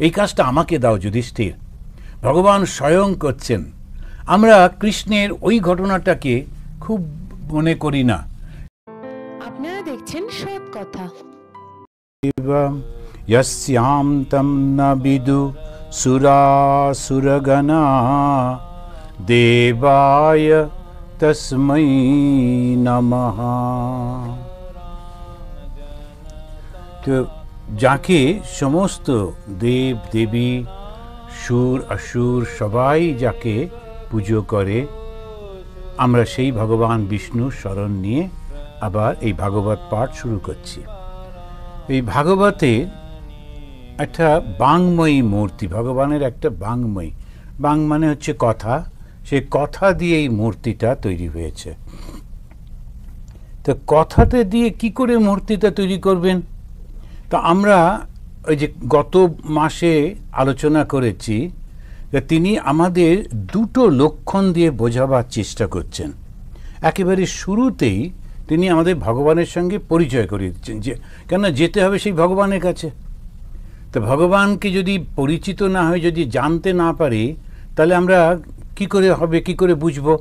এই কাজটা আমাকে দাও যুধিষ্ঠির। ভগবান স্বয়ং করছেন। আমরা কৃষ্ণের ওই ঘটনাটাকে খুব মনে করি না। আপনারা দেখছেন সৎ কথা। यस्यां तं न विदु सुरासुरगणा देवाय तस्मै नमः। তো যাকে সমস্ত দেব দেবী সুর অসুর সবাই যাকে পুজো করে, আমরা সেই ভগবান বিষ্ণুর শরণ নিয়ে আবার এই ভাগবত পাঠ শুরু করছি। এই ভাগবতে একটা বাংময়ী মূর্তি, ভগবানের একটা বাংময়ী, বাং মানে হচ্ছে কথা, সেই কথা দিয়ে এই মূর্তিটা তৈরি হয়েছে। তো কথাতে দিয়ে কি করে মূর্তিটা তৈরি করবেন? তা আমরা ওই যে গত মাসে আলোচনা করেছি যে তিনি আমাদের দুটো লক্ষণ দিয়ে বোঝাবার চেষ্টা করছেন। একেবারে শুরুতেই তিনি আমাদের ভগবানের সঙ্গে পরিচয় করিয়ে দিচ্ছেন, যে কেন যেতে হবে সেই ভগবানের কাছে। তো ভগবানকে যদি পরিচিত না হয়, যদি জানতে না পারি, তাহলে আমরা কি করে হবে, কি করে বুঝবো?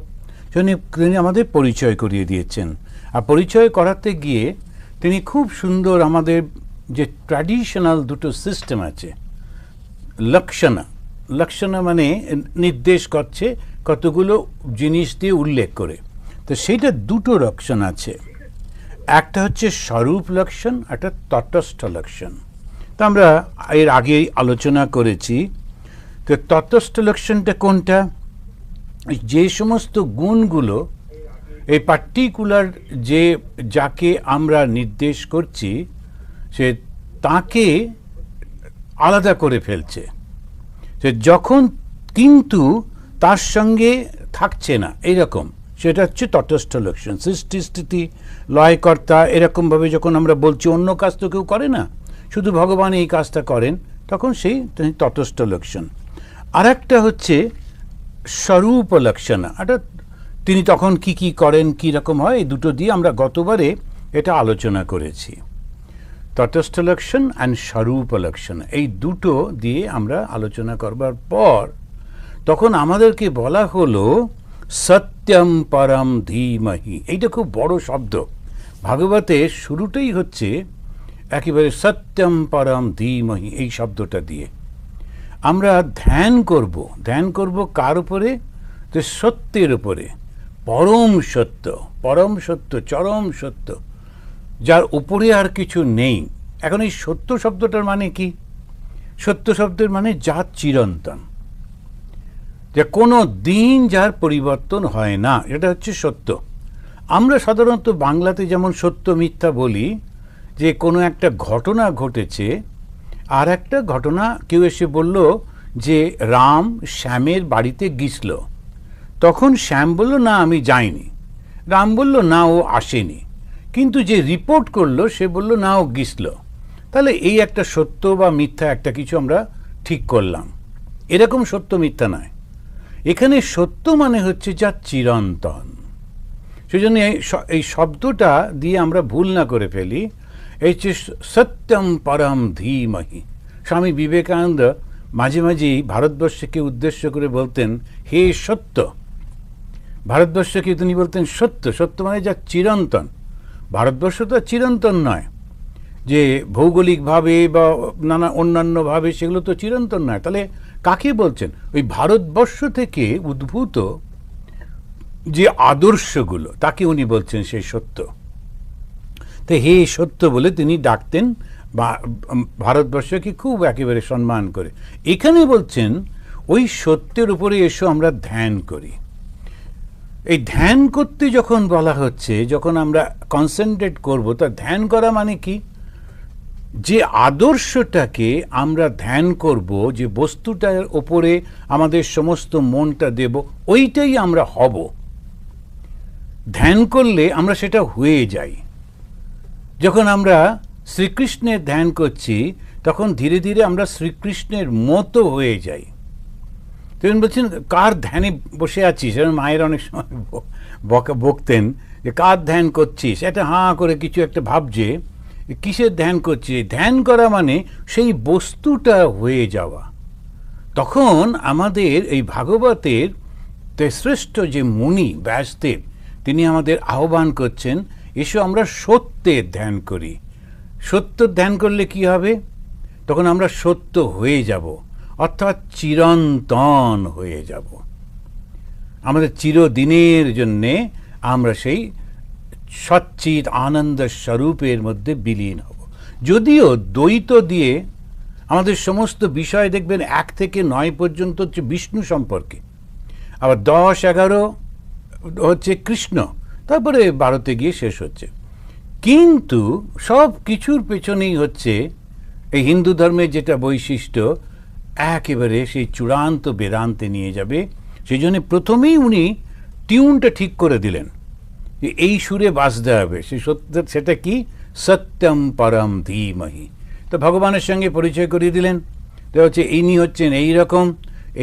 তিনি আমাদের পরিচয় করিয়ে দিয়েছেন। আর পরিচয় করাতে গিয়ে তিনি খুব সুন্দর আমাদের যে ট্র্যাডিশনাল দুটো সিস্টেম আছে, লক্ষণা মানে নির্দেশ করছে কতগুলো জিনিস দিয়ে উল্লেখ করে। তো সেইটা দুটো লক্ষণ আছে, একটা হচ্ছে স্বরূপ লক্ষণ, একটা তটস্থ লক্ষণ। তো আমরা এর আগেই আলোচনা করেছি। তো তটস্থ লক্ষণটা কোনটা? যে সমস্ত গুণগুলো এই পার্টিকুলার যে যাকে আমরা নির্দেশ করছি সে তাকে আলাদা করে ফেলছে, সে যখন কিন্তু তার সঙ্গে থাকছে না, এইরকম, সেটা হচ্ছে তটস্থ লক্ষণ। সৃষ্টি স্থিতি লয়কর্তা এরকমভাবে যখন আমরা বলছি অন্য কাজ তো কেউ করে না, শুধু ভগবান এই কাজটা করেন, তখন সেই তটস্থ লক্ষণ। আর একটা হচ্ছে স্বরূপ লক্ষণ, অর্থাৎ তিনি তখন কি কি করেন, কি রকম হয়, এই দুটো দিয়ে আমরা গতবারে এটা আলোচনা করেছি। তটস্থ লক্ষণ অ্যান্ড স্বরূপ লক্ষণ, এই দুটো দিয়ে আমরা আলোচনা করবার পর তখন আমাদেরকে বলা হলো সত্যম পরম ধীমহি। এইটা খুব বড় শব্দ। ভাগবতে শুরুটাই হচ্ছে একেবারে সত্যম পরম ধীমহি এই শব্দটা দিয়ে। আমরা ধ্যান করব কার উপরে? তো সত্যের উপরে, পরম সত্য, চরম সত্য, যার উপরে আর কিছু নেই। এখন এই সত্য শব্দটার মানে কি? সত্য শব্দের মানে যা চিরন্তন, যে কোনো দিন যার পরিবর্তন হয় না, এটা হচ্ছে সত্য। আমরা সাধারণত বাংলাতে যেমন সত্য মিথ্যা বলি, যে কোনো একটা ঘটনা ঘটেছে, আর একটা ঘটনা কেউ এসে বলল যে রাম শ্যামের বাড়িতে গিয়েছিল, তখন শ্যাম বলল না আমি যাইনি, রাম বলল না ও আসেনি, কিন্তু যে রিপোর্ট করলো সে বলল না ও গিয়েছিল। তাহলে এই একটা সত্য বা মিথ্যা একটা কিছু আমরা ঠিক করলাম। এরকম সত্য মিথ্যা নয়, এখানে সত্য মানে হচ্ছে যা চিরন্তন। সেজন্য এই শব্দটা দিয়ে আমরা ভুল না করে ফেলি। এই যে সত্যম পরম ধীমহি, স্বামী বিবেকানন্দ মাঝে মাঝেই ভারতবর্ষকে উদ্দেশ্য করে বলতেন হে সত্য। ভারতবর্ষকে তিনি বলতেন সত্য মানে যা চিরন্তন। ভারতবর্ষ তো চিরন্তন নয়, যে ভৌগোলিকভাবে বা নানা অন্যান্যভাবে সেগুলো তো চিরন্তন নয়। তাহলে কাকে বলছেন? ওই ভারতবর্ষ থেকে উদ্ভূত যে আদর্শগুলো, তাকে উনি বলছেন সেই সত্য। তো হে সত্য বলে তিনি ডাকতেন বা ভারতবর্ষকে খুব একেবারে সম্মান করে। এখানে বলছেন ওই সত্যের উপরে এসো আমরা ধ্যান করি। এই ধ্যান করতে যখন বলা হচ্ছে, যখন আমরা কনসেন্ট্রেট করব, তা ধ্যান করা মানে কি? যে আদর্শটাকে আমরা ধ্যান করব, যে বস্তুটার ওপরে আমাদের সমস্ত মনটা দেব, ওইটাই আমরা হব। ধ্যান করলে আমরা সেটা হয়ে যাই। যখন আমরা শ্রীকৃষ্ণের ধ্যান করছি, তখন ধীরে ধীরে আমরা শ্রীকৃষ্ণের মতো হয়ে যাই। তিনি বলছেন কার ধ্যানে বসে আছিস? মায়ের অনেক সময় বকতেন যে কার ধ্যান করছিস, এটা হাঁ করে কিছু একটা ভাবছে, কিসের ধ্যান করছি? ধ্যান করা মানে সেই বস্তুটা হয়ে যাওয়া। তখন আমাদের এই ভাগবতের শ্রেষ্ঠ যে মুনি ব্যাসদেব, তিনি আমাদের আহ্বান করছেন, এসো আমরা সত্যের ধ্যান করি। সত্য ধ্যান করলে কি হবে? তখন আমরা সত্য হয়ে যাব, অর্থাৎ চিরন্তন হয়ে যাব। আমাদের চিরদিনের জন্যে আমরা সেই সচ্চিৎ আনন্দ স্বরূপের মধ্যে বিলীন হব। যদিও দ্বৈত দিয়ে আমাদের সমস্ত বিষয় দেখবেন 1 থেকে 9 পর্যন্ত হচ্ছে বিষ্ণু সম্পর্কে, আবার 10, 11 হচ্ছে কৃষ্ণ, তারপরে 12তে গিয়ে শেষ হচ্ছে। কিন্তু সব কিছুর পেছনেই হচ্ছে এই হিন্দু ধর্মের যেটা বৈশিষ্ট্য, একেবারে সেই চূড়ান্ত বেদান্তে নিয়ে যাবে। সেই জন্য প্রথমেই উনি টিউনটা ঠিক করে দিলেন, এই সুরে বাজতে হবে। সেই সত্য, সেটা কি? সত্যম পরম ধীমহি। তো ভগবানের সঙ্গে পরিচয় করিয়ে দিলেন। তো হচ্ছে ইনি হচ্ছেন এই রকম,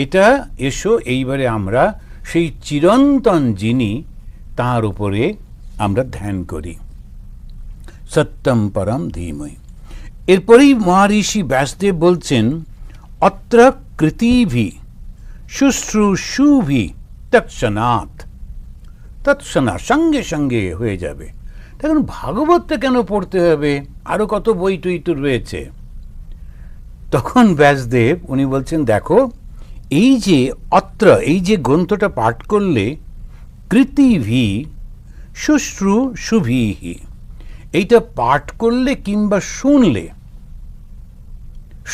এটা এসো এইবারে আমরা সেই চিরন্তন যিনি, তার উপরে আমরা ধ্যান করি। সত্যম পরম ধীমহি। এরপরেই মহর্ষি ব্যাসদেব বলছেন, অত্র কৃতিভি শুশ্রূষুভি তৎক্ষণাৎ। তৎক্ষণাৎ, সঙ্গে সঙ্গে হয়ে যাবে। তখন ভাগবতটা কেন পড়তে হবে? আরো কত বই টই তো রয়েছে। তখন ব্যাসদেব উনি বলছেন, দেখো এই যে অত্র, এই যে গ্রন্থটা পাঠ করলে, কৃতিভি শুশ্রূষুভিহি, এইটা পাঠ করলে কিংবা শুনলে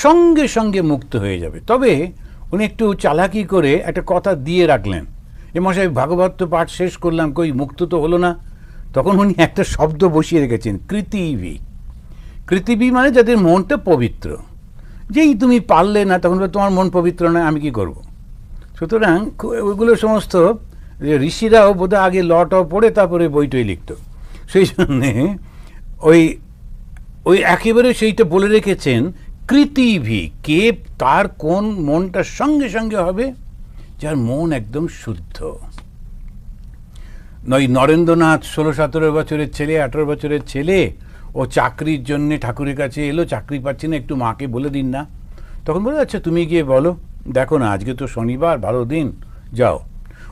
সঙ্গে সঙ্গে মুক্ত হয়ে যাবে। তবে উনি একটু চালাকি করে একটা কথা দিয়ে রাখলেন, এ মশাই ভাগবত তো পাঠ শেষ করলাম, কই মুক্ত তো হলো না। তখন উনি একটা শব্দ বসিয়ে রেখেছেন, কৃতিভি। কৃতিভি মানে যাদের মনটা পবিত্র। যেই তুমি পারলে না, তখন তোমার মন পবিত্র নয়, আমি কি করব? সুতরাং ওইগুলো সমস্ত ঋষিরাও বোধহয় আগে লটাও পড়ে তারপরে বইটই লিখত। সেই জন্যে ওই একেবারে সেইটা বলে রেখেছেন, কৃতিভি। কে, তার কোন মনটা সঙ্গে সঙ্গে হবে? যার মন একদম শুদ্ধ। নয় নরেন্দ্রনাথ 16-17 বছরের ছেলে, 18 বছরের ছেলে, ও চাকরির জন্যে ঠাকুরের কাছে এলো, চাকরি পাচ্ছি না, একটু মাকে বলে দিন না। তখন বলে, আচ্ছা তুমি গিয়ে বলো, দেখো না আজকে তো শনিবার, ভালো দিন, যাও।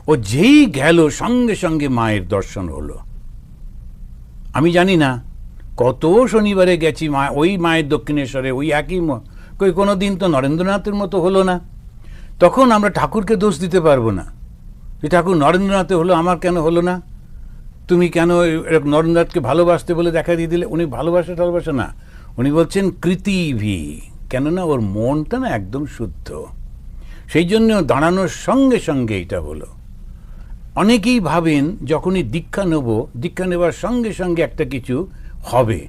ও যেই গেল সঙ্গে সঙ্গে মায়ের দর্শন হলো। আমি জানি না কত শনিবারে গেছি মা, ওই মায়ের দক্ষিণেশ্বরে, ওই একই কই কোনো দিন তো নরেন্দ্রনাথের মতো হলো না। তখন আমরা ঠাকুরকে দোষ দিতে পারবো না যে ঠাকুর নরেন্দ্রনাথে হলো, আমার কেন হলো না? তুমি কেন নরেন্দ্রনাথকে ভালোবাসতে বলে দেখা দিয়ে দিলে? উনি ভালোবাসে না, উনি বলছেন কৃতিভি। কেননা ওর মনটা না একদম শুদ্ধ, সেই জন্য দাঁড়ানোর সঙ্গে সঙ্গে এটা হলো। অনেকেই ভাবেন যখনই দীক্ষা নেব, দীক্ষা নেবার সঙ্গে সঙ্গে একটা কিছু হবে।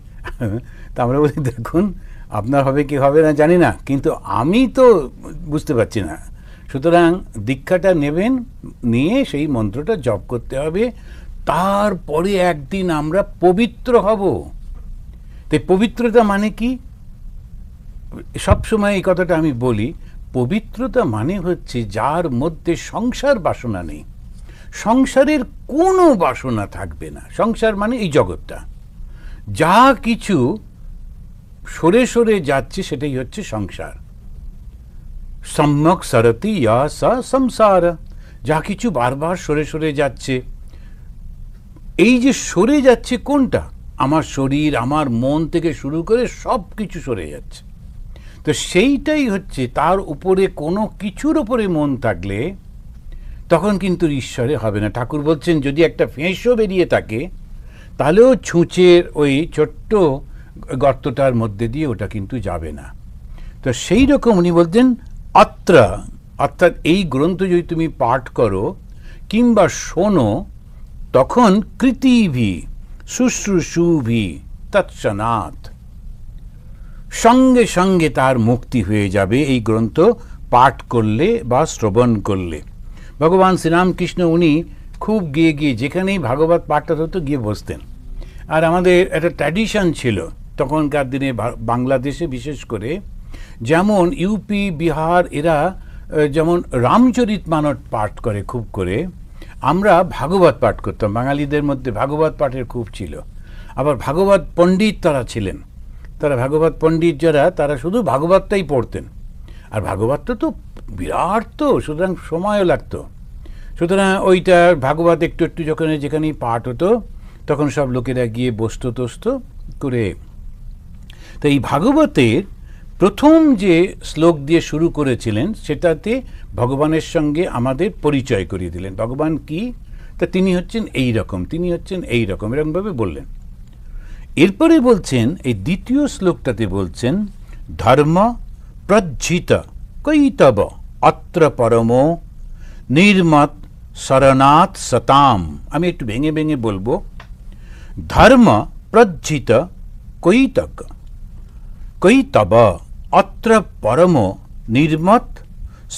তা আমরা বলি, দেখুন আপনার হবে কি হবে না জানি না, কিন্তু আমি তো বুঝতে পারছি না। সুতরাং দীক্ষাটা নেবেন, নিয়ে সেই মন্ত্রটা জপ করতে হবে, তারপরে একদিন আমরা পবিত্র হব। তাই পবিত্রতা মানে কি? সবসময় এই কথাটা আমি বলি, পবিত্রতা মানে হচ্ছে যার মধ্যে সংসার বাসনা নেই, সংসারের কোনো বাসনা থাকবে না। সংসার মানে এই জগৎটা, যা কিছু সরে সরে যাচ্ছে সেটাই হচ্ছে সংসার। সম্যক সরতি ইয়া সা সংসার, যা কিছু বারবার সরে সরে যাচ্ছে। এই যে সরে যাচ্ছে কোনটা? আমার শরীর, আমার মন থেকে শুরু করে সব কিছু সরে যাচ্ছে। তো সেইটাই হচ্ছে, তার উপরে কোনো কিছুর উপরে মন থাকলে তখন কিন্তু ঈশ্বরে হবে না। ঠাকুর বলছেন, যদি একটা ফেঁসও বেরিয়ে থাকে তাহলেও ছুঁচের ওই ছোট্ট গর্তটার মধ্যে দিয়ে ওটা কিন্তু যাবে না। তো সেই রকম উনি বলছেন অত্র, অর্থাৎ এই গ্রন্থ যদি তুমি পাঠ করো কিংবা শোনো, তখন কৃতিভি শুশ্রূষুভি তৎক্ষণাৎ, সঙ্গে সঙ্গে তার মুক্তি হয়ে যাবে এই গ্রন্থ পাঠ করলে বা শ্রবণ করলে। ভগবান শ্রীরামকৃষ্ণ উনি খুব গিয়ে গিয়ে যেখানেই ভাগবত পাঠটা হতো গিয়ে বসতেন। আর আমাদের একটা ট্র্যাডিশন ছিল তখনকার দিনে বাংলাদেশে বিশেষ করে, যেমন ইউপি, বিহার, এরা যেমন রামচরিতমানস পাঠ করে খুব করে, আমরা ভাগবত পাঠ করতাম। বাঙালিদের মধ্যে ভাগবত পাঠের খুব ছিল। আবার ভাগবত পণ্ডিত তারা ছিলেন, তারা ভাগবত পণ্ডিত যারা, তারা শুধু ভাগবতটাই পড়তেন। আর ভাগবতটা তো বিরাট, তো সুতরাং সময়ও লাগতো। সুতরাং ওইটা ভাগবত একটু একটু যখন যেখানেই পাঠ হতো তখন সব লোকেরা গিয়ে বসত টসত করে। তো এই ভাগবতের প্রথম যে শ্লোক দিয়ে শুরু করেছিলেন সেটাতে ভগবানের সঙ্গে আমাদের পরিচয় করিয়ে দিলেন। ভগবান কি, তা তিনি হচ্ছেন এই রকম, তিনি হচ্ছেন এই রকম, এরকমভাবে বললেন। এরপরে বলছেন এই দ্বিতীয় শ্লোকটাতে বলছেন ধর্ম প্রজ্জিত কৈতব অত্র পরমো নির্মত শরণাৎ সতাম। আমি একটু ভেঙে ভেঙে বলবো। ধর্ম প্রজ্জিত কৈতব অত্র পরম নির্মত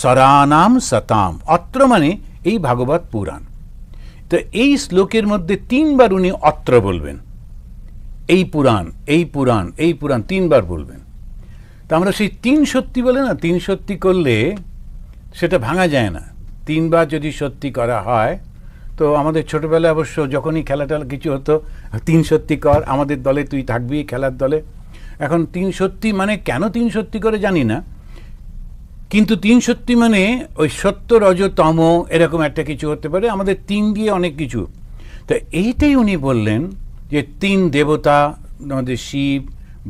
শরণাম সতাম। অত্র মানে এই ভাগবত পুরাণ। তো এই শ্লোকের মধ্যে 3 বার উনি অত্র বলবেন, এই পুরাণ, এই পুরাণ, এই পুরাণ 3 বার বলবেন। তা আমরা সেই 3 সত্যি বলে না, 3 সত্যি করলে সেটা ভাঙা যায় না। 3 বার যদি সত্যি করা হয়, তো আমাদের ছোটবেলায় অবশ্য যখনই খেলাটা কিছু হতো, 3 সত্যি কর, আমাদের দলে তুই থাকবি খেলার দলে। এখন 3 সত্যি মানে কেন 3 সত্যি করে জানি না, কিন্তু 3 সত্যি মানে ওই সত্য রজ তম এরকম একটা কিছু হতে পারে, আমাদের 3 দিয়ে অনেক কিছু। তো এইটাই উনি বললেন যে 3 দেবতা, আমাদের শিব,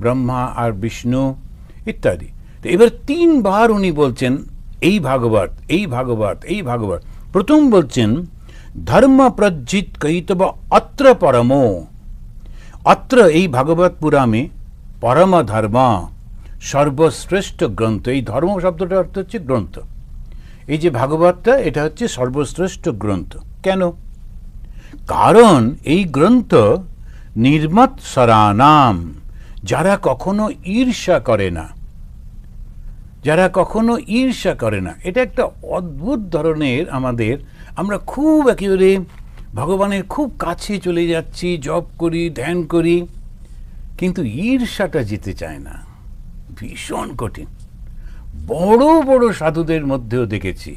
ব্রহ্মা আর বিষ্ণু ইত্যাদি। তো এবার 3 বার উনি বলছেন এই ভাগবত, এই ভাগবত, এই ভাগবত। প্রথম বলছেন ধর্ম প্রজ্জিত কৈতব অত্র পরমো। অত্র এই ভাগবত পুরাণে পরম ধর্ম সর্বশ্রেষ্ঠ গ্রন্থ। এই ধর্ম শব্দটার অর্থ হচ্ছে গ্রন্থ। এই যে ভাগবতটা, এটা হচ্ছে সর্বশ্রেষ্ঠ গ্রন্থ। কেন? কারণ এই গ্রন্থ নির্মত সরানাম, যারা কখনো ঈর্ষা করে না, যারা কখনো ঈর্ষা করে না। এটা একটা অদ্ভুত ধরনের আমাদের, আমরা খুব একেবারে ভগবানের খুব কাছে চলে যাচ্ছি, জপ করি, ধ্যান করি, কিন্তু ঈর্ষাটা যেতে চায় না, ভীষণ কঠিন। বড় বড় সাধুদের মধ্যেও দেখেছি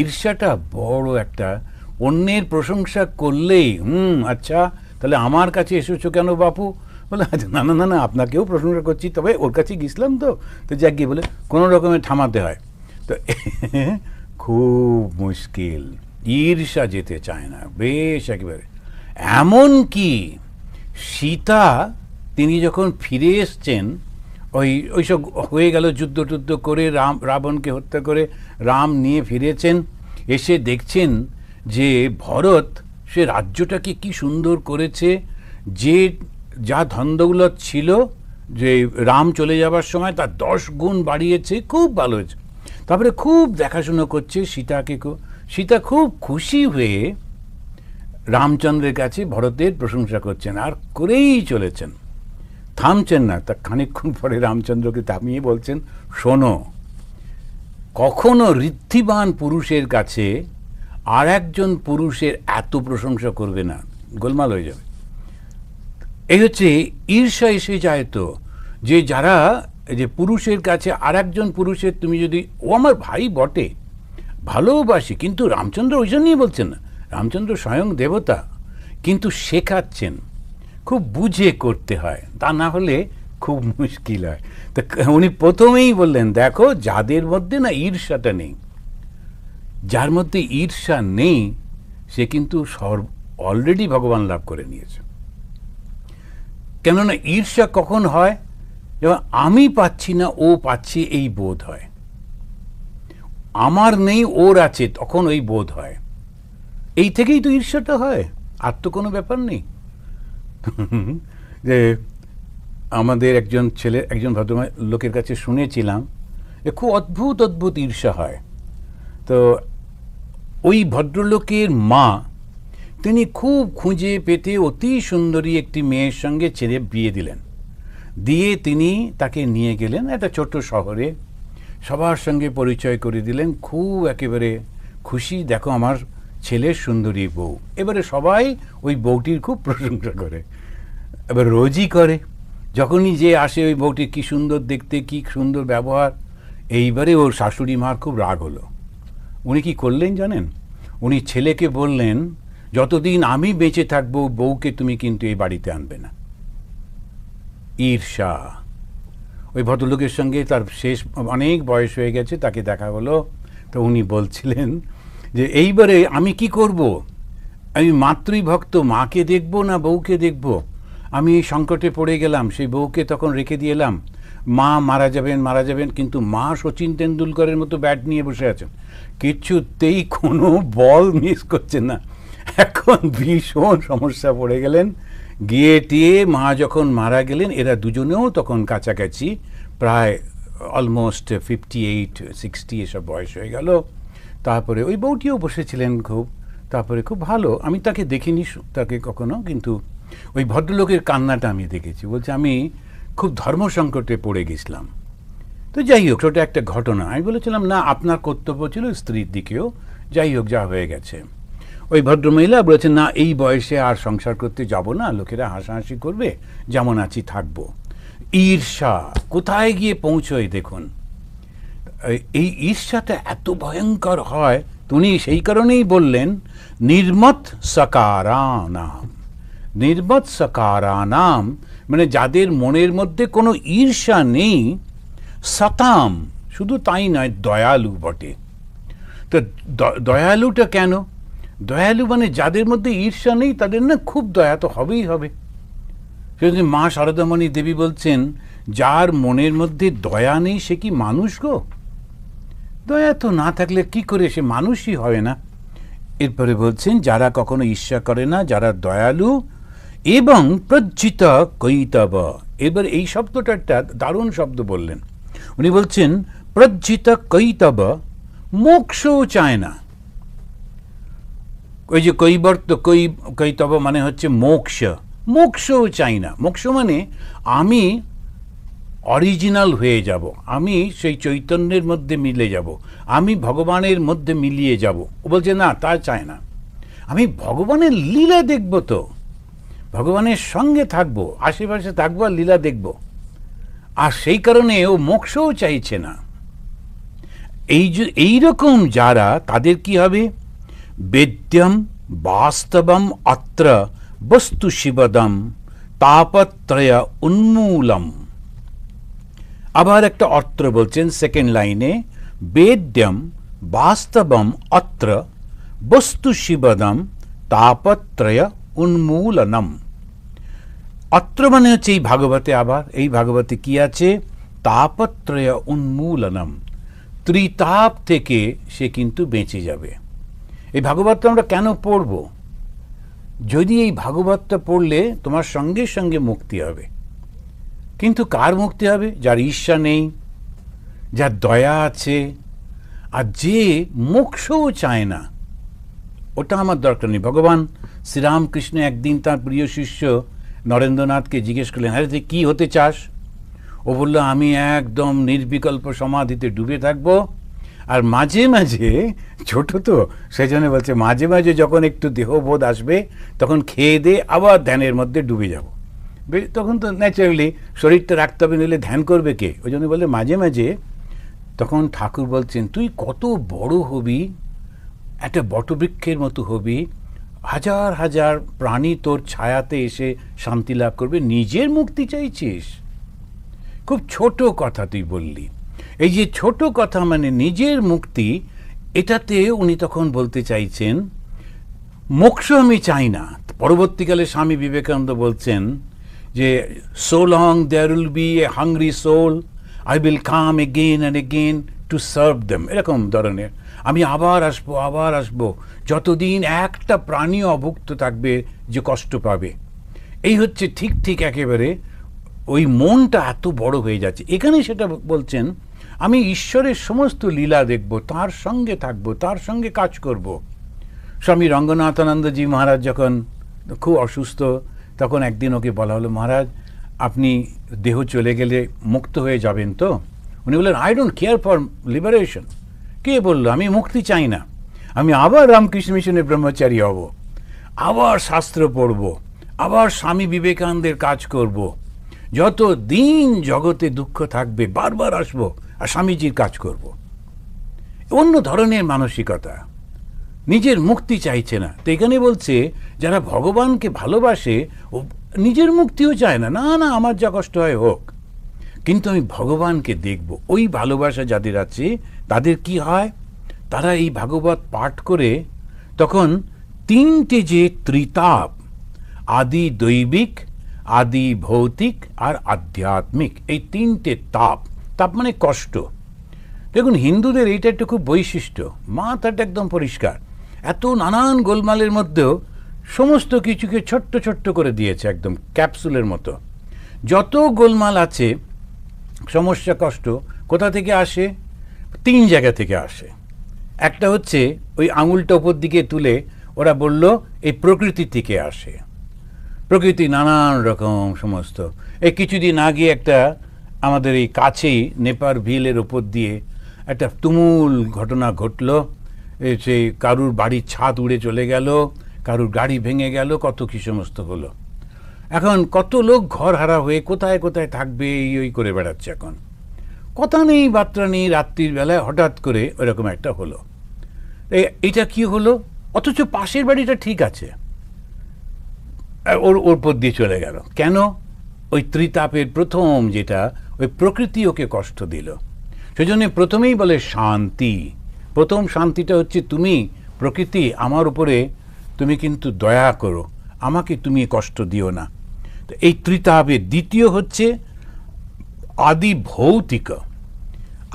ঈর্ষাটা বড় একটা, অন্যের প্রশংসা করলেই আচ্ছা তাহলে আমার কাছে এসেছো কেন বাপু, বলে আচ্ছা না না না না আপনাকেও প্রশংসা করছি, তবে ওর কাছে গেছিলাম তো যাক গিয়ে বলে কোনো রকমের থামাতে হয়। তো খুব মুশকিল, ঈর্ষা যেতে চায় না বেশ একেবারে। এমন কি সীতা তিনি যখন ফিরে এসছেন, ওইসব হয়ে গেল যুদ্ধ টুদ্ধ করে, রাবণকে হত্যা করে রাম নিয়ে ফিরেছেন, এসে দেখছেন যে ভরত সে রাজ্যটাকে কি সুন্দর করেছে, যে যা ধন্দৌলত ছিল যে রাম চলে যাবার সময় তার 10 গুণ বাড়িয়েছে, খুব ভালো হয়েছে। তারপরে খুব দেখাশুনো করছে সীতাকে, সীতা খুব খুশি হয়ে রামচন্দ্রের কাছে ভরতের প্রশংসা করছেন আর করেই চলেছেন, থামছেন না। তা খানিকক্ষণ পরে রামচন্দ্রকে থামিয়ে বলছেন, শোনো, কখনো ঋদ্ধিমান পুরুষের কাছে আর একজন পুরুষের এত প্রশংসা করবে না, গোলমাল হয়ে যাবে। এই হচ্ছে ঈর্ষা এসে যায় তো, যে যারা যে পুরুষের কাছে আর একজন পুরুষের, তুমি যদি, ও আমার ভাই বটে, ভালোবাসি, কিন্তু রামচন্দ্র ওই জন্যই বলছেন না, রামচন্দ্র স্বয়ং দেবতা, কিন্তু শেখাচ্ছেন খুব বুঝে করতে হয়, তা না হলে খুব মুশকিল হয়। তা উনি প্রথমেই বললেন, দেখো যাদের মধ্যে না ঈর্ষাটা নেই, যার মধ্যে ঈর্ষা নেই সে কিন্তু অলরেডি ভগবান লাভ করে নিয়েছে। কেননা ঈর্ষা কখন হয়? যেমন আমি পাচ্ছি না ও পাচ্ছে, এই বোধ হয়। আমার নেই ওর আছে, তখন ওই বোধ হয়। এই থেকেই তো ঈর্ষাটা হয়, আর তো কোনো ব্যাপার নেই। যে আমাদের একজন ছেলে, একজন ভদ্রলোকের কাছে শুনেছিলাম যে খুব অদ্ভুত অদ্ভুত ঈর্ষা হয়। তো ওই ভদ্রলোকের মা, তিনি খুব খুঁজে পেতে অতি সুন্দরী একটি মেয়ের সঙ্গে ছেড়ে বিয়ে দিলেন, দিয়ে তিনি তাকে নিয়ে গেলেন একটা ছোট্ট শহরে, সবার সঙ্গে পরিচয় করে দিলেন, খুব একেবারে খুশি, দেখো আমার ছেলের সুন্দরী বউ। এবারে সবাই ওই বউটির খুব প্রশংসা করে, এবার রোজই করে, যখনই যে আসে ওই বউটির কি সুন্দর দেখতে, কি সুন্দর ব্যবহার। এইবারে ওর শাশুড়ি মার খুব রাগ হলো। উনি কি করলেন জানেন? উনি ছেলেকে বললেন, যতদিন আমি বেঁচে থাকবো বউকে তুমি কিন্তু এই বাড়িতে আনবে না। ঈর্ষা। ওই ভদ্রলোকের সঙ্গে তার শেষ অনেক বয়স হয়ে গেছে, তাকে দেখা হলো, তো উনি বলছিলেন যে এইবারে আমি কি করব, আমি মাতৃভক্ত, মাকে দেখব না বউকে দেখব, আমি সংকটে পড়ে গেলাম, সেই বউকে তখন রেখে দিয়ে এলাম, মা মারা যাবেন, কিন্তু মা সচিন তেন্ডুলকরের মতো ব্যাট নিয়ে বসে আছেন, কিছুতেই কোনো বল মিস করছেন না। এখন ভীষণ সমস্যা পড়ে গেলেন, গিয়ে টিয়ে মা যখন মারা গেলেন, এরা দুজনেও তখন কাছাকাছি প্রায় অলমোস্ট 58-60 এসব বয়স হয়ে গেল। তারপরে ওই বউটিও বসেছিলেন খুব, তারপরে খুব ভালো, আমি তাকে দেখিনি তাকে কখনো, কিন্তু ওই ভদ্রলোকের কান্নাটা আমি দেখেছি। বলছে আমি খুব ধর্ম সংকটে পড়ে গেছিলাম। তো যাই হোক, ওটা একটা ঘটনা। আমি বলেছিলাম না, আপনার কর্তব্য ছিল স্ত্রীর দিকেও, যাই হোক যা হয়ে গেছে। ওই ভদ্রমহিলা বলেছেন না, এই বয়সে আর সংসার করতে যাব না, লোকেরা হাসাহাসি করবে, যেমন আছি থাকবো। ঈর্ষা কোথায় গিয়ে পৌঁছয় দেখুন। এই ঈর্ষাটা এত ভয়ঙ্কর হয়, উনি সেই কারণেই বললেন নির্মত সকারানাম। নির্মত সকারানাম মানে যাদের মনের মধ্যে কোনো ঈর্ষা নেই, সতাম, শুধু তাই নয়, দয়ালু বটে। তো দয়ালুটা কেন? দয়ালু মানে যাদের মধ্যে ঈর্ষা নেই তাদের না খুব দয়া তো হবেই হবে। সেজন্য মা শারদামণি দেবী বলছেন, যার মনের মধ্যে দয়া নেই সে কি মানুষ গো? দয়া তো না থাকলে কি করে সে মানুষই হয় না। এরপরে বলছেন যারা কখনো ঈর্ষা করে না, যারা দয়ালু এবং প্রজ্জিত কৈতব। এবার এই শব্দটা একটা দারুণ শব্দ বললেন। উনি বলছেন প্রজ্জিত কৈতব, মোক্ষও চায় না। ওই যে কৈতব মানে হচ্ছে মোক্ষ, মোক্ষও চাই না। মোক্ষ মানে আমি অরিজিনাল হয়ে যাব, আমি সেই চৈতন্যের মধ্যে মিলে যাব, আমি ভগবানের মধ্যে মিলিয়ে যাব। ও বলছে না, তা চায় না, আমি ভগবানের লীলা দেখব, তো ভগবানের সঙ্গে থাকবো, আশেপাশে থাকবো আর লীলা দেখব। আর সেই কারণে ও মোক্ষও চাইছে না। এইরকম যারা, তাদের কি হবে? বেদ্যম বাস্তবম অত্র বস্তু শিবদম তাপত্রয় উন্মূলম। আবার একটা অত্র বলছেন সেকেন্ড লাইনে, বেদ্যম বাস্তবম অত্র বস্তু শিবদম তাপত্রয় উন্মূলনম। অত্র মানে হচ্ছে এই ভাগবতে, আবার এই ভাগবতে কি আছে? তাপত্রয় উন্মূলনম, ত্রিতাপ থেকে সে কিন্তু বেঁচে যাবে। এই ভাগবতটা আমরা কেন পড়ব? যদি এই ভাগবতটা পড়লে তোমার সঙ্গে সঙ্গে মুক্তি হবে। কিন্তু কার মুক্তি হবে? যার ঈর্ষা নেই, যার দয়া আছে, আর যে মোক্ষও চায় না, ওটা আমার দরকার নেই। ভগবান শ্রীরামকৃষ্ণ একদিন তার প্রিয় শিষ্য নরেন্দ্রনাথকে জিজ্ঞেস করলেন, আরে তুই কী হতে চাস? ও বলল, আমি একদম নির্বিকল্প সমাধিতে ডুবে থাকবো, আর মাঝে মাঝে, ছোট তো সেই জন্য বলছে, মাঝে মাঝে যখন একটু দেহবোধ আসবে তখন খেয়ে দিয়ে আবার ধ্যানের মধ্যে ডুবে যাব। তখন তো ন্যাচারালি শরীরটা রাখতে হবে, নিলে ধ্যান করবে কে? ওই জন্য বলে মাঝে মাঝে। তখন ঠাকুর বলছেন, তুই কত বড় হবি, একটা বটবৃক্ষের মতো হবি, হাজার হাজার প্রাণী তোর ছায়াতে এসে শান্তি লাভ করবে, নিজের মুক্তি চাইছিস? খুব ছোট কথা তুই বললি। এই যে ছোট কথা মানে নিজের মুক্তি, এটাতে উনি তখন বলতে চাইছেন মোক্ষ আমি চাই না। পরবর্তীকালে স্বামী বিবেকানন্দ বলছেন যে so long there will be a hungry soul, I will come again and again to serve them, এরকম ধরনের। আমি আবার আসবো যতদিন একটা প্রাণী অভুক্ত থাকবে যে কষ্ট পাবে। এই হচ্ছে ঠিক একেবারে ওই মনটা এত বড় হয়ে যাচ্ছে। এখানে সেটা বলছেন, আমি ঈশ্বরের সমস্ত লীলা দেখব, তার সঙ্গে থাকবো, তার সঙ্গে কাজ করব। স্বামী রঙ্গনাথানন্দজি মহারাজ যখন খুব অসুস্থ, তখন একদিন ওকে বলা হলো, মহারাজ আপনি দেহ চলে গেলে মুক্ত হয়ে যাবেন তো? উনি বললেন, I don't care for liberation. কে বললো? আমি মুক্তি চাই না, আমি আবার রামকৃষ্ণ মিশনের ব্রহ্মচারী হব, আবার শাস্ত্র পড়ব, আবার স্বামী বিবেকানন্দের কাজ করব, যত দিন জগতে দুঃখ থাকবে বারবার আসবো আর স্বামীজির কাজ করব। অন্য ধরনের মানসিকতা, নিজের মুক্তি চাইছে না। তো এখানে বলছে যারা ভগবানকে ভালোবাসে, ও নিজের মুক্তিও চায় না, না না আমার যা কষ্ট হয় হোক, কিন্তু আমি ভগবানকে দেখব। ওই ভালোবাসা যাদের আছে তাদের কি হয়, তারা এই ভাগবত পাঠ করে তখন তিনটে যে ত্রিতাপ, আদি দৈবিক, আদি ভৌতিক আর আধ্যাত্মিক, এই তিনটে তাপ, তাপ মানে কষ্ট। দেখুন হিন্দুদের এইটা একটা খুব বৈশিষ্ট্য, মাথাটা একদম পরিষ্কার, এত নানান গোলমালের মধ্যেও সমস্ত কিছুকে ছোট্ট ছোট্ট করে দিয়েছে, একদম ক্যাপসুলের মতো। যত গোলমাল আছে, সমস্যা, কষ্ট কোথা থেকে আসে? তিন জায়গা থেকে আসে। একটা হচ্ছে ওই আঙুলটা ওপর দিকে তুলে ওরা বলল এই প্রকৃতি থেকে আসে, প্রকৃতি নানান রকম সমস্ত। এই কিছুদিন আগে একটা আমাদের এই কাছেই নেপার ভিলের ওপর দিয়ে একটা তুমুল ঘটনা ঘটল, সেই কারুর বাড়ির ছাদ উড়ে চলে গেল, কারুর গাড়ি ভেঙে গেল, কত কি সমস্ত হলো। এখন কত লোক ঘর হারা হয়ে কোথায় কোথায় থাকবে এই ওই করে বেড়াচ্ছে। এখন কথা নেই বার্তা নেই, রাত্রির বেলায় হঠাৎ করে ওরকম একটা হলো। এটা কি হলো? অথচ পাশের বাড়িটা ঠিক আছে, ওর ওপর দিয়ে চলে গেল কেন? ওই ত্রিতাপের প্রথম যেটা, ওই প্রকৃতি ওকে কষ্ট দিল। সেজন্য প্রথমেই বলে শান্তি। প্রথম শান্তিটা হচ্ছে তুমি প্রকৃতি আমার উপরে তুমি কিন্তু দয়া করো, আমাকে তুমি কষ্ট দিও না। তো এই ত্রিতাপের দ্বিতীয় হচ্ছে আদি ভৌতিক।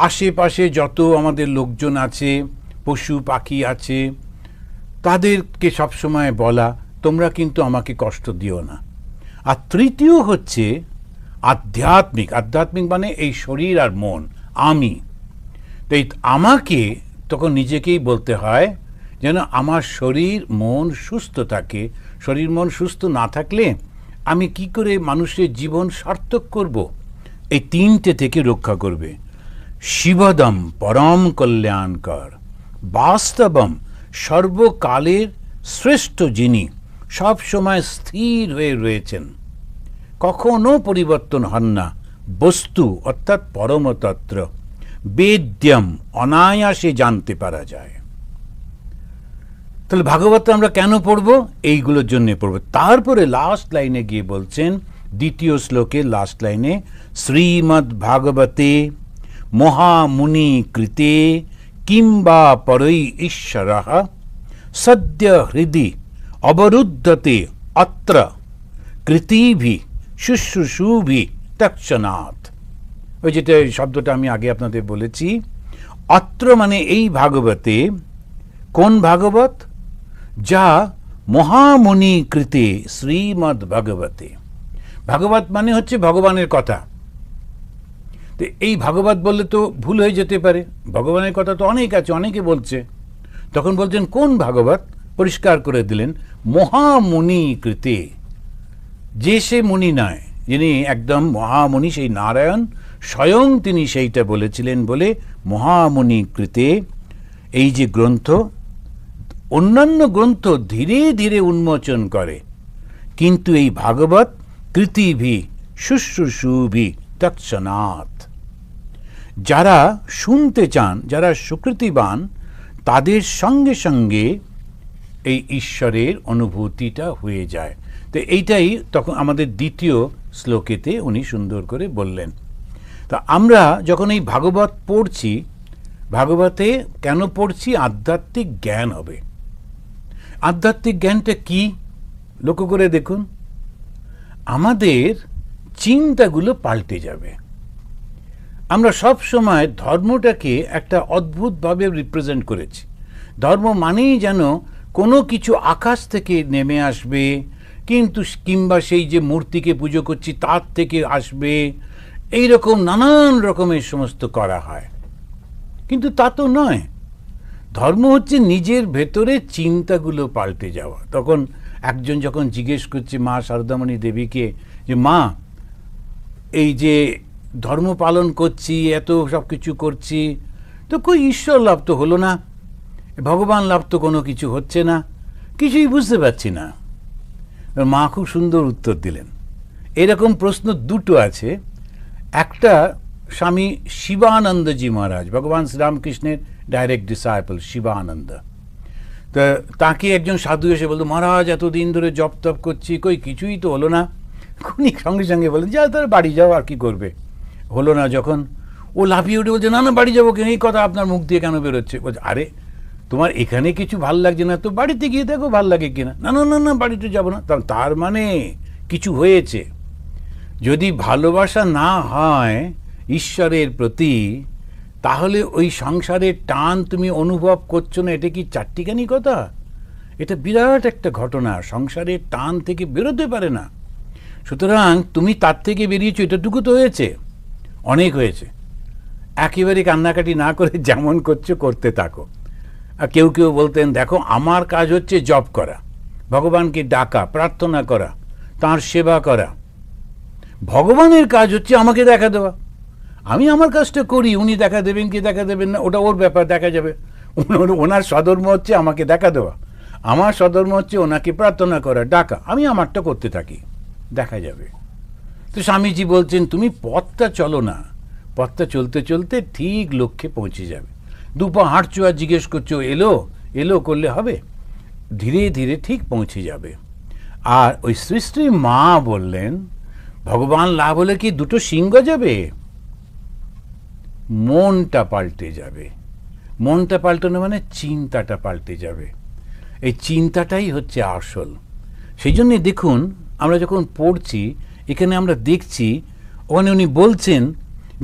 আশেপাশে যত আমাদের লোকজন আছে, পশু পাখি আছে, তাদেরকে সবসময় বলা তোমরা কিন্তু আমাকে কষ্ট দিও না। আর তৃতীয় হচ্ছে আধ্যাত্মিক। আধ্যাত্মিক মানে এই শরীর আর মন, আমি। তো এই আমাকে তখন নিজেকেই বলতে হয় যেন আমার শরীর মন সুস্থ থাকে। শরীর মন সুস্থ না থাকলে আমি কি করে মানুষের জীবন সার্থক করব? এই তিনটে থেকে রক্ষা করবে। শিবদম পরম কল্যাণকর, বাস্তবম সর্বকালের শ্রেষ্ঠ যিনি, সব সময় স্থির হয়ে রয়েছেন, কখনো পরিবর্তন হন না, বস্তু অর্থাৎ পরমতত্ত্ব, বেদ্যম অনায়াসে জানতে পারা যায়। তাহলে ভাগবত আমরা কেন পড়ব? এইগুলোর জন্য পড়ব। তারপরে লাস্ট লাইনে গিয়ে বলছেন, দ্বিতীয় শ্লোকে লাস্ট লাইনে, শ্রীমদ্ ভাগবতে মহামুনি কৃতে কিংবা পরৈ ঈশ্বরঃ সদ্য হৃদি অবরুদ্ধতে অত্র কৃতিভি শুশ্রূষুভি তৎক্ষণাৎ। ওই যেটা শব্দটা আমি আগে আপনাদের বলেছি, অত্র মানে এই ভাগবতে। কোন ভাগবত? যা মহামুনি কৃতে শ্রীমদ্ ভাগবতে। ভাগবত মানে হচ্ছে ভগবানের কথা। তো এই ভাগবত বললে তো ভুল হয়ে যেতে পারে, ভগবানের কথা তো অনেক আছে, অনেকে বলছে। তখন বলছেন কোন ভাগবত? পরিষ্কার করে দিলেন, মহামুনি কৃতে। যে সে মুনি নয়, যিনি একদম মহামুনি, সেই নারায়ণ স্বয়ং তিনি সেইটা বলেছিলেন বলে মহামুনি কৃতে। এই যে গ্রন্থ, অন্যান্য গ্রন্থ ধীরে ধীরে উন্মোচন করে, কিন্তু এই ভাগবত কৃতিভি শুশ্রূষুভি তৎক্ষণাৎ। যারা শুনতে চান, যারা সুকৃতিবান, তাদের সঙ্গে সঙ্গে এই ঈশ্বরের অনুভূতিটা হয়ে যায়। তো এইটাই তখন আমাদের দ্বিতীয় শ্লোকেতে উনি সুন্দর করে বললেন। তা আমরা যখন এই ভাগবত পড়ছি, ভাগবতে কেন পড়ছি? আধ্যাত্মিক জ্ঞান হবে। আধ্যাত্মিক জ্ঞানটা কি? লক্ষ্য করে দেখুন, আমাদের চিন্তাগুলো পাল্টে যাবে। আমরা সব সময় ধর্মটাকে একটা অদ্ভুতভাবে রিপ্রেজেন্ট করেছি। ধর্ম মানেই যেন কোনো কিছু আকাশ থেকে নেমে আসবে, কিন্তু কিংবা সেই যে মূর্তিকে পুজো করছি তার থেকে আসবে, এই রকম নানান রকমের সমস্ত করা হয়। কিন্তু তা তো নয়। ধর্ম হচ্ছে নিজের ভেতরে চিন্তাগুলো পাল্টে যাওয়া। তখন একজন যখন জিজ্ঞেস করছে মা শারদামণি দেবীকে যে মা, এই যে ধর্ম পালন করছি, এত সব কিছু করছি, তো কই ঈশ্বর লাভ তো হলো না, ভগবান লাভ তো কোনো কিছু হচ্ছে না, কিছুই বুঝতে পারছি না। মা খুব সুন্দর উত্তর দিলেন। এরকম প্রশ্ন দুটো আছে। একটা স্বামী শিবানন্দজি মহারাজ, ভগবান শ্রীরামকৃষ্ণের ডাইরেক্ট ডিসাইপল শিবানন্দ। তা তাকে একজন সাধু এসে বলতো, মহারাজ এতদিন ধরে জপ তপ করছি, কই কিছুই তো হলো না, উনি সঙ্গে সঙ্গে বলেন যা তারা বাড়ি যাও, আর কি করবে। হলো না যখন, ও লাফিয়ে উঠে বলছে না না বাড়ি যাবো কেন, এই কথা আপনার মুখ দিয়ে কেন বেরোচ্ছে? বলছে আরে তোমার এখানে কিছু ভাল লাগছে না তো বাড়িতে গিয়ে দেখো ভাল লাগে কিনা। না না না না বাড়িতে যাবো না। তার মানে কিছু হয়েছে। যদি ভালোবাসা না হয় ঈশ্বরের প্রতি, তাহলে ওই সংসারের টান তুমি অনুভব করছো না, এটা কি চারটিখানি কথা? এটা বিরাট একটা ঘটনা, সংসারের টান থেকে বেরোতে পারে না। সুতরাং তুমি তার থেকে বেরিয়েছো, এটাটুকু তো হয়েছে, অনেক হয়েছে। একেবারে কান্নাকাটি না করে যেমন করছো করতে থাকো। আর কেউ কেউ বলতেন দেখো আমার কাজ হচ্ছে জপ করা, ভগবানকে ডাকা, প্রার্থনা করা, তাঁর সেবা করা। ভগবানের কাজ হচ্ছে আমাকে দেখা দেওয়া। আমি আমার কাজটা করি, উনি দেখা দেবেন কি দেখা দেবেন না ওটা ওর ব্যাপার, দেখা যাবে। ওনার সধর্ম হচ্ছে আমাকে দেখা দেওয়া, আমার সধর্ম হচ্ছে ওনাকে প্রার্থনা করা, ডাকা। আমি আমারটা করতে থাকি, দেখা যাবে। তো স্বামীজি বলছেন তুমি পথটা চলো না, পথটা চলতে চলতে ঠিক লক্ষ্যে পৌঁছে যাবে। দুপা হাঁটছো আর জিজ্ঞেস করছো এলো এলো করলে হবে? ধীরে ধীরে ঠিক পৌঁছে যাবে। আর ওই সৃষ্টির মা বললেন ভগবান লাভ হলে কি দুটো সিংহ যাবে? মনটা পাল্টে যাবে। মনটা পাল্টানো মানে চিন্তাটা পাল্টে যাবে। এই চিন্তাটাই হচ্ছে আসল। সেই জন্যে দেখুন আমরা যখন পড়ছি এখানে আমরা দেখছি ওখানে উনি বলছেন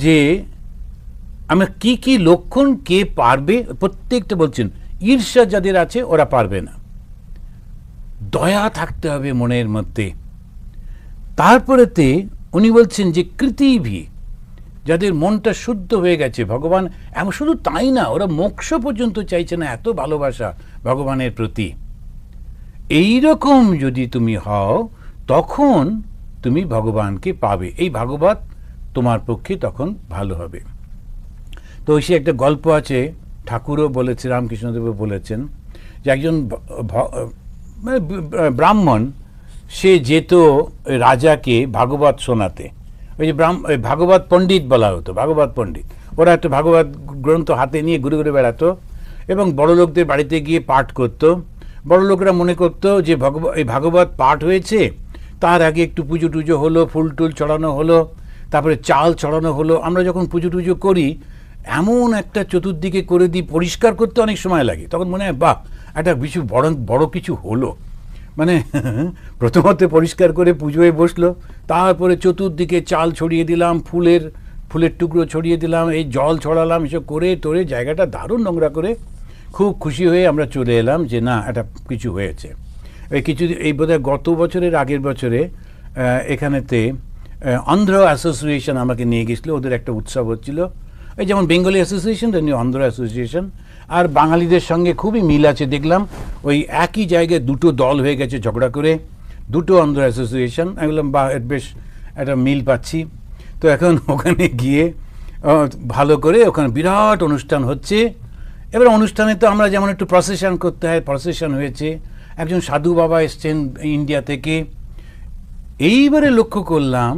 যে আমরা কি কি লক্ষণ কে পারবে, প্রত্যেকটা বলছেন। ঈর্ষা যাদের আছে ওরা পারবে না, দয়া থাকতে হবে মনের মধ্যে। তারপরেতে উনি বলছেন যে কৃতিভি, যাদের মনটা শুদ্ধ হয়ে গেছে ভগবান, এমন শুধু তাই না, ওরা মোক্ষ পর্যন্ত চাইছে না, এত ভালোবাসা ভগবানের প্রতি। এই রকম যদি তুমি হও তখন তুমি ভগবানকে পাবে, এই ভাগবত তোমার পক্ষে তখন ভালো হবে। তো সে একটা গল্প আছে, ঠাকুরও বলেছে, রামকৃষ্ণদেবও বলেছেন, যে একজন ব্রাহ্মণ সে যেত রাজাকে ভাগবত শোনাতে। ওই যে ভাগবত পণ্ডিত বলা হতো, ভাগবত পণ্ডিত। ওরা একটা ভাগবত গ্রন্থ হাতে নিয়ে ঘুরে ঘুরে বেড়াতো এবং বড় লোকদের বাড়িতে গিয়ে পাঠ করত। বড় লোকরা মনে করতো যে এই ভাগবত পাঠ হয়েছে, তার আগে একটু পুজো টুজো হলো, ফুল টুল চড়ানো হলো, তারপরে চাল চড়ানো হলো। আমরা যখন পুজো টুজো করি এমন একটা চতুর্দিকে করে দিই, পরিষ্কার করতে অনেক সময় লাগে, তখন মনে হয় বাহ একটা কিছু বড় কিছু হলো। মানে প্রথমত পরিষ্কার করে পুজোয় বসলো, তারপরে চতুর্দিকে চাল ছড়িয়ে দিলাম, ফুলের টুকরো ছড়িয়ে দিলাম, এই জল ছড়ালাম, এসব করে তোরে জায়গাটা দারুণ নোংরা করে খুব খুশি হয়ে আমরা চলে এলাম যে না এটা কিছু হয়েছে। এই বোধহয় গত বছরের আগের বছরে এখানেতে অন্ধ্র অ্যাসোসিয়েশন আমাকে নিয়ে গেছিলো, ওদের একটা উৎসব হচ্ছিল। এই যেমন বেঙ্গলি অ্যাসোসিয়েশন তেমনি অন্ধ্র অ্যাসোসিয়েশন। আর বাঙালিদের সঙ্গে খুবই মিল আছে দেখলাম, ওই একই জায়গায় দুটো দল হয়ে গেছে ঝগড়া করে, দুটো অন্ধ্র অ্যাসোসিয়েশন। আমি বললাম বা বেশ একটা মিল পাচ্ছি। তো এখন ওখানে গিয়ে ভালো করে ওখানে বিরাট অনুষ্ঠান হচ্ছে। এবার অনুষ্ঠানে তো আমরা যেমন একটু প্রসেশন করতে হয়, প্রসেশন হয়েছে, একজন সাধু বাবা এসছেন ইন্ডিয়া থেকে। এইবারে লক্ষ্য করলাম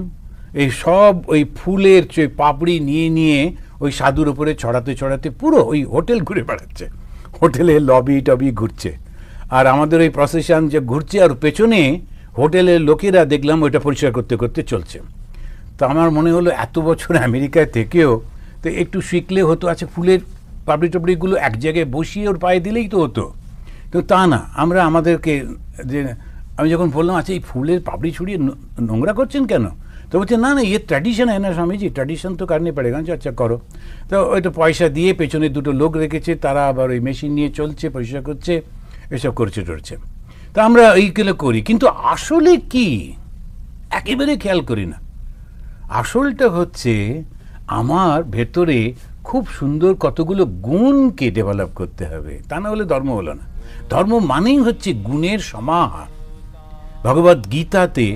এই সব ওই ফুলের পাপড়ি নিয়ে নিয়ে ওই সাধুর উপরে ছড়াতে ছড়াতে পুরো ওই হোটেল ঘুরে বেড়াচ্ছে, হোটেলে লবি টবি ঘুরছে। আর আমাদের ওই প্রসেশন যে ঘুরছে, আর পেছনে হোটেলের লোকেরা দেখলাম ওইটা পরিষ্কার করতে করতে চলছে। তো আমার মনে হলো এত বছর আমেরিকায় থেকেও তো একটু শিখলে হতো। আচ্ছা ফুলের পাপড়ি টাপড়িগুলো এক জায়গায় বসিয়ে ওর পায়ে দিলেই তো হতো, তো তা না। আমরা আমাদেরকে যে আমি যখন বললাম আচ্ছা এই ফুলের পাপড়ি ছড়িয়ে নোংরা করছেন কেন, তো বলছে না না ইয়ে ট্র্যাডিশন হয় না স্বামীজি, ট্র্যাডিশন তো কারণে পড়ে গেছে। আচ্ছা করো। তো ওইটা পয়সা দিয়ে পেছনে দুটো লোক রেখেছে, তারা আবার ওই মেশিন নিয়ে চলছে, পরিষ্কার করছে, এসব করছে টরছে। তো আমরা এইগুলো করি, কিন্তু আসলে কি একেবারে খেয়াল করি না। আসলটা হচ্ছে আমার ভেতরে খুব সুন্দর কতগুলো গুণকে ডেভেলপ করতে হবে, তা না হলে ধর্ম হলো না। ধর্ম মানেই হচ্ছে গুণের সমাহার। ভগবদ গীতাতে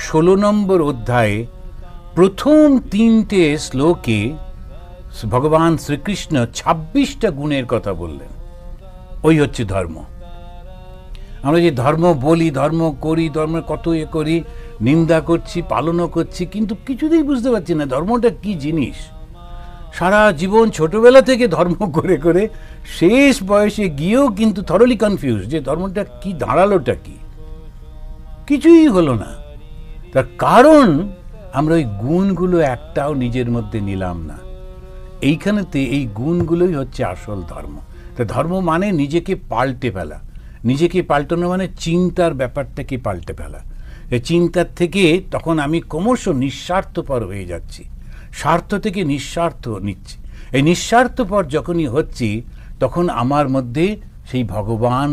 16 নম্বর অধ্যায়ে প্রথম 3টে শ্লোকে ভগবান শ্রীকৃষ্ণ 26টা গুণের কথা বললেন। ওই হচ্ছে ধর্ম। আমরা যে ধর্ম বলি, ধর্ম করি, ধর্মের কত করি, নিন্দা করছি, পালনও করছি, কিন্তু কিছুতেই বুঝতে পারছি না ধর্মটা কি জিনিস। সারা জীবন ছোটবেলা থেকে ধর্ম করে করে শেষ বয়সে গিয়েও কিন্তু থরলি কনফিউজ যে ধর্মটা কি, দাঁড়ালোটা কি, কিছুই হলো না। তার কারণ আমরা ওই গুণগুলো একটাও নিজের মধ্যে নিলাম না। এইখানেতে এই গুণগুলোই হচ্ছে আসল ধর্ম। তা ধর্ম মানে নিজেকে পাল্টে ফেলা। নিজেকে পাল্টানো মানে চিন্তার ব্যাপারটাকে পাল্টে ফেলা। এই চিন্তার থেকে তখন আমি ক্রমশ নিঃস্বার্থপর হয়ে যাচ্ছি, স্বার্থ থেকে নিঃস্বার্থ নিচ্ছি। এই নিঃস্বার্থপর যখনই হচ্ছি তখন আমার মধ্যে সেই ভগবান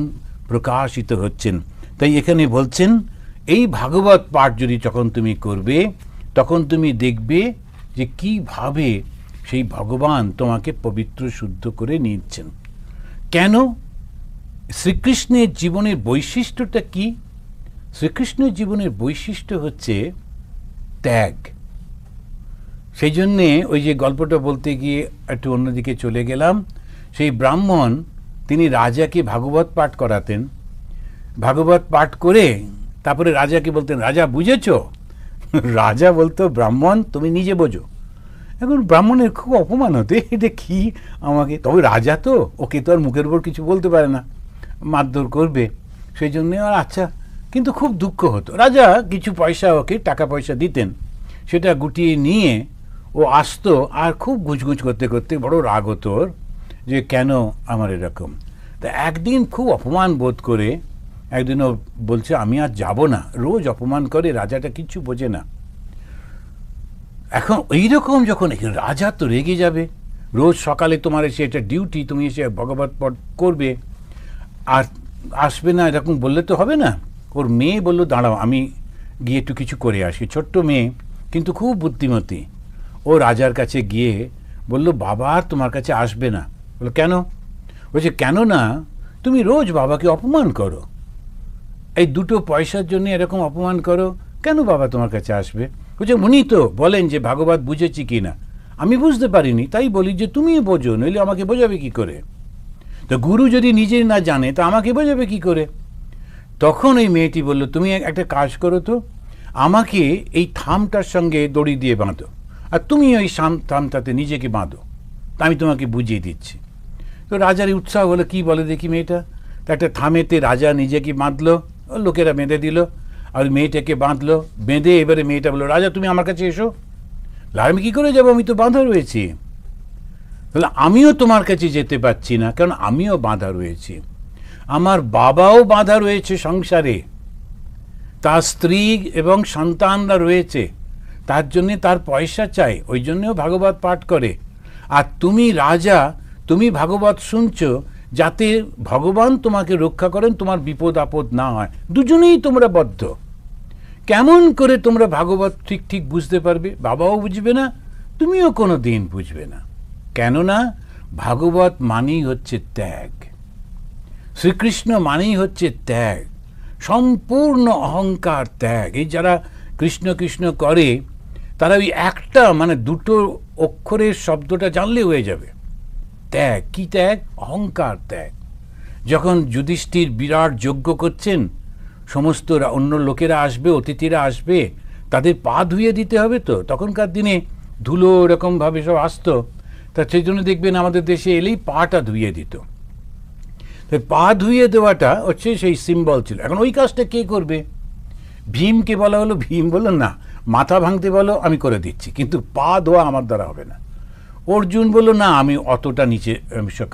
প্রকাশিত হচ্ছেন। তাই এখানে বলছেন এই ভাগবত পাঠ যদি যখন তুমি করবে তখন তুমি দেখবে যে কিভাবে সেই ভগবান তোমাকে পবিত্র শুদ্ধ করে নিচ্ছেন। কেন? শ্রীকৃষ্ণের জীবনের বৈশিষ্ট্যটা কি? শ্রীকৃষ্ণের জীবনের বৈশিষ্ট্য হচ্ছে ত্যাগ। সেই জন্যে ওই যে গল্পটা বলতে গিয়ে একটু অন্যদিকে চলে গেলাম। সেই ব্রাহ্মণ তিনি রাজাকে ভাগবত পাঠ করাতেন। ভাগবত পাঠ করে তারপরে রাজাকে বলতেন, রাজা বুঝেছ? রাজা বলতো, ব্রাহ্মণ তুমি নিজে বোঝো। এখন ব্রাহ্মণের খুব অপমান হতো, এটা কি আমাকে, তবে রাজা তো ওকে তো আর মুখের উপর কিছু বলতে পারে না, মারধর করবে, সেই জন্যে আর আচ্ছা। কিন্তু খুব দুঃখ হতো। রাজা কিছু পয়সা ওকে টাকা পয়সা দিতেন, সেটা গুটিয়ে নিয়ে ও আসতো আর খুব গুজগুজ করতে করতে বড় রাগ হতো ওর যে কেন আমার এরকম। তা একদিন খুব অপমান বোধ করে একদিন ও বলছে আমি আর যাব না। রোজ অপমান করে, রাজাটা কিচ্ছু বোঝে না। এখন এইরকম যখন রাজা তো রেগে যাবে, রোজ সকালে তোমার এসে এটা ডিউটি, তুমি এসে ভগবত পাঠ করবে আর আসবে না, এরকম বললে তো হবে না। ওর মেয়ে বললো দাঁড়াও আমি গিয়ে একটু কিছু করে আসি। ছোট্ট মেয়ে কিন্তু খুব বুদ্ধিমতী। ও রাজার কাছে গিয়ে বলল বাবা আর তোমার কাছে আসবে না। বললো কেন? বলছে কেন না, তুমি রোজ বাবাকে অপমান করো, এই দুটো পয়সার জন্য এরকম অপমান করো, কেন বাবা তোমার কাছে আসবে? বলছে উনি তো বলেন যে ভাগবত বুঝেছি কি না, আমি বুঝতে পারিনি, তাই বলি যে তুমিই বোঝো, নইলে আমাকে বোঝাবে কি করে? তো গুরু যদি নিজেই না জানে তা আমাকে বোঝাবে কি করে? তখন এই মেয়েটি বলল তুমি একটা কাজ করো তো, আমাকে এই থামটার সঙ্গে দড়ি দিয়ে বাঁধো, আর তুমি ওই থামটাতে নিজেকে বাঁধো, তা আমি তোমাকে বুঝিয়ে দিচ্ছি। তো রাজার উৎসাহ হলো, কি বলে দেখি মেয়েটা। তো একটা থামেতে রাজা নিজেকে বাঁধলো, লোকেরা বেঁধে দিল, আর মেয়েটাকে বাঁধলো, বেঁধে এবারে মেয়েটা বললো রাজা তুমি আমার কাছে এসো। আমি কী করে যাবো, আমি তো বাঁধা রয়েছি। তাহলে আমিও তোমার কাছে যেতে পারছি না, কারণ আমিও বাঁধা রয়েছি। আমার বাবাও বাঁধা রয়েছে সংসারে, তার স্ত্রী এবং সন্তানরা রয়েছে, তার জন্যে তার পয়সা চাই, ওই জন্যেও ভাগবত পাঠ করে। আর তুমি রাজা, তুমি ভাগবত শুনছো যাতে ভগবান তোমাকে রক্ষা করেন, তোমার বিপদ আপদ না হয়। দুজনেই তোমরা বদ্ধ। কেমন করে তোমরা ভাগবত ঠিক ঠিক বুঝতে পারবে? বাবাও বুঝবে না, তুমিও কোনো দিন বুঝবে না। কেননা ভাগবত মানেই হচ্ছে ত্যাগ, শ্রীকৃষ্ণ মানেই হচ্ছে ত্যাগ, সম্পূর্ণ অহংকার ত্যাগ। এই যারা কৃষ্ণ কৃষ্ণ করে তারা ওই একটা মানে দুটো অক্ষরের শব্দটা জানলে হয়ে যাবে। ত্যাগ কি? ত্যাগ অহংকার ত্যাগ। যখন যুধিষ্ঠির বিরাট যজ্ঞ করছেন, সমস্ত অন্য লোকেরা আসবে, অতিথিরা আসবে, তাদের পা ধুয়ে দিতে হবে। তো তখনকার দিনে ধুলো এরকমভাবে সব আসতো, তা সেই জন্য দেখবেন আমাদের দেশে এলেই পাটা ধুয়ে দিত। তাই পা ধুয়ে দেওয়াটা হচ্ছে সেই সিম্বল ছিল। এখন ওই কাজটা কে করবে? ভীমকে বলা হলো, ভীম বলল না, মাথা ভাঙতে বলো আমি করে দিচ্ছি, কিন্তু পা ধোয়া আমার দ্বারা হবে না। অর্জুন বলল না, আমি অতটা নিচে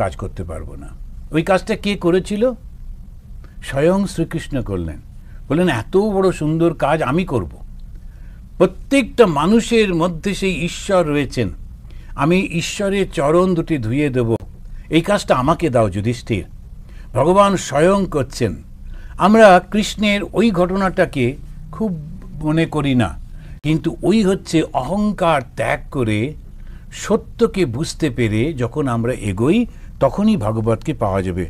কাজ করতে পারবো না। ওই কাজটা কে করেছিল? স্বয়ং শ্রীকৃষ্ণ করলেন। বললেন এত বড় সুন্দর কাজ আমি করব। প্রত্যেকটা মানুষের মধ্যে সেই ঈশ্বর রয়েছেন, আমি ঈশ্বরের চরণ দুটি ধুয়ে দেব, এই কাজটা আমাকে দাও যুধিষ্ঠির। ভগবান স্বয়ং করছেন। আমরা কৃষ্ণের ওই ঘটনাটাকে খুব মনে করি না, কিন্তু ওই হচ্ছে অহংকার ত্যাগ করে সত্যকে বুঝতে পেরে যখন আমরা এগোই তখনই ভাগবতকে পাওয়া যাবে।